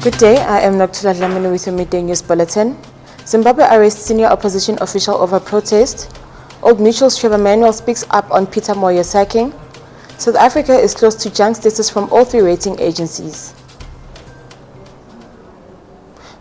Good day, I am Dr. Lamini with your midday news bulletin. Zimbabwe arrests senior opposition official over protest. Old Mutual's Trevor Manuel speaks up on Peter Moyo sacking. South Africa is close to junk status from all three rating agencies.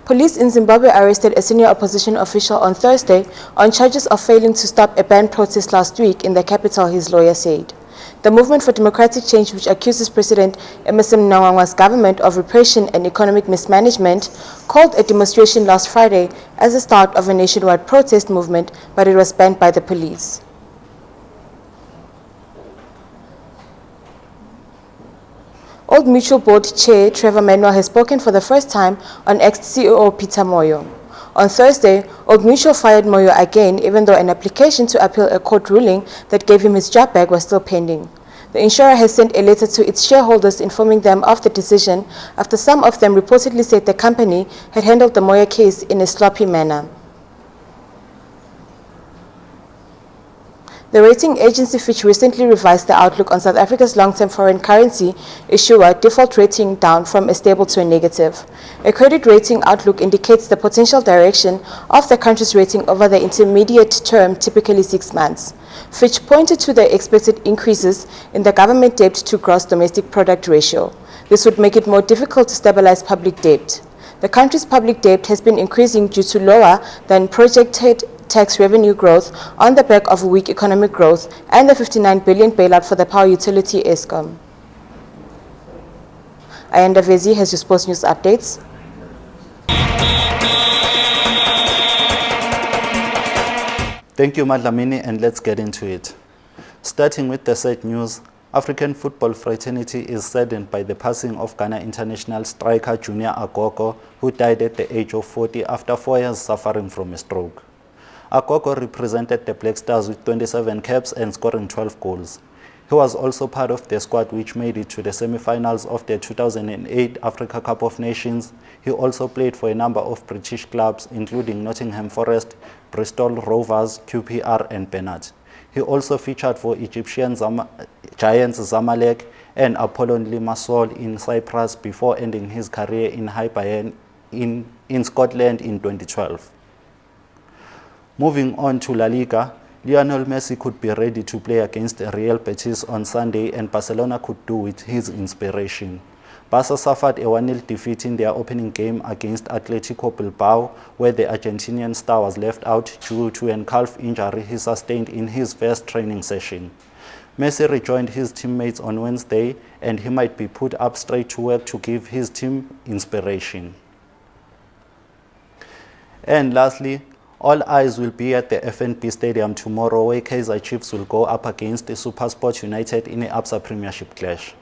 Police in Zimbabwe arrested a senior opposition official on Thursday on charges of failing to stop a banned protest last week in the capital, his lawyer said. The Movement for Democratic Change, which accuses President Emmerson Mnangagwa's government of repression and economic mismanagement, called a demonstration last Friday as the start of a nationwide protest movement, but it was banned by the police. Old Mutual Board Chair Trevor Manuel has spoken for the first time on ex-CEO Peter Moyo. On Thursday, Old Mutual fired Moyo again, even though an application to appeal a court ruling that gave him his job back was still pending. The insurer has sent a letter to its shareholders informing them of the decision after some of them reportedly said the company had handled the Moyo case in a sloppy manner. The rating agency Fitch recently revised the outlook on South Africa's long-term foreign currency issuer default rating down from a stable to a negative. A credit rating outlook indicates the potential direction of the country's rating over the intermediate term, typically 6 months. Fitch pointed to the expected increases in the government debt to gross domestic product ratio. This would make it more difficult to stabilize public debt. The country's public debt has been increasing due to lower than projected tax revenue growth on the back of weak economic growth and the 59 billion bailout for the power utility Eskom. Ayanda Vezi has your sports news updates. Thank you, Madlamini, and let's get into it. Starting with the sad news, African football fraternity is saddened by the passing of Ghana international striker Junior Agogo, who died at the age of 40 after 4 years suffering from a stroke. Agogo represented the Black Stars with 27 caps and scoring 12 goals. He was also part of the squad which made it to the semi-finals of the 2008 Africa Cup of Nations. He also played for a number of British clubs, including Nottingham Forest, Bristol Rovers, QPR and Bernat. He also featured for Egyptian giants Zamalek and Apollon Limassol in Cyprus before ending his career in Hibernian in Scotland in 2012. Moving on to La Liga, Lionel Messi could be ready to play against Real Betis on Sunday, and Barcelona could do with his inspiration. Barca suffered a 1-0 defeat in their opening game against Atletico Bilbao, where the Argentinian star was left out due to a calf injury he sustained in his first training session. Messi rejoined his teammates on Wednesday, and he might be put up straight to work to give his team inspiration. And lastly, all eyes will be at the FNB Stadium tomorrow, where Kaizer Chiefs will go up against the SuperSport United in an ABSA Premiership clash.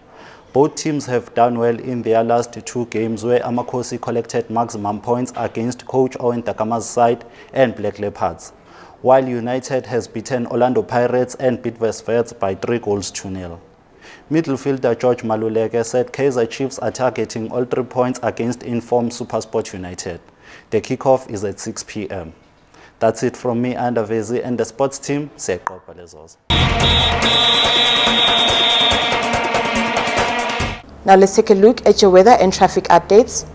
Both teams have done well in their last 2 games, where Amakosi collected maximum points against coach Owen Takama's side and Black Leopards, while United has beaten Orlando Pirates and beat Westvets by 3-0. Midfielder George Maluleke said Kaizer Chiefs are targeting all 3 points against informed SuperSport United. The kickoff is at 6 p.m. That's it from me, Ayanda Vezi, and the sports team. Now let's take a look at your weather and traffic updates.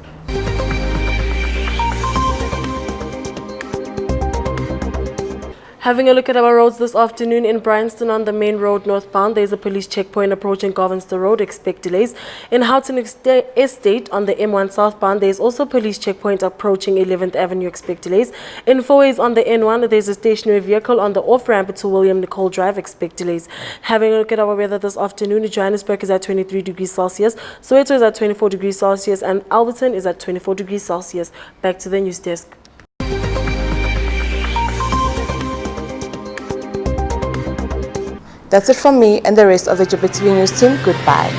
Having a look at our roads this afternoon in Bryanston on the main road northbound, there's a police checkpoint approaching Govenster Road, expect delays. In Houghton Estate on the M1 southbound, there's also a police checkpoint approaching 11th Avenue, expect delays. In Fourways on the N1, there's a stationary vehicle on the off-ramp to William Nicole Drive, expect delays. Having a look at our weather this afternoon, Johannesburg is at 23 degrees Celsius, Soweto is at 24 degrees Celsius, and Alberton is at 24 degrees Celsius. Back to the news desk. That's it from me and the rest of the Joburgtv News team. Goodbye.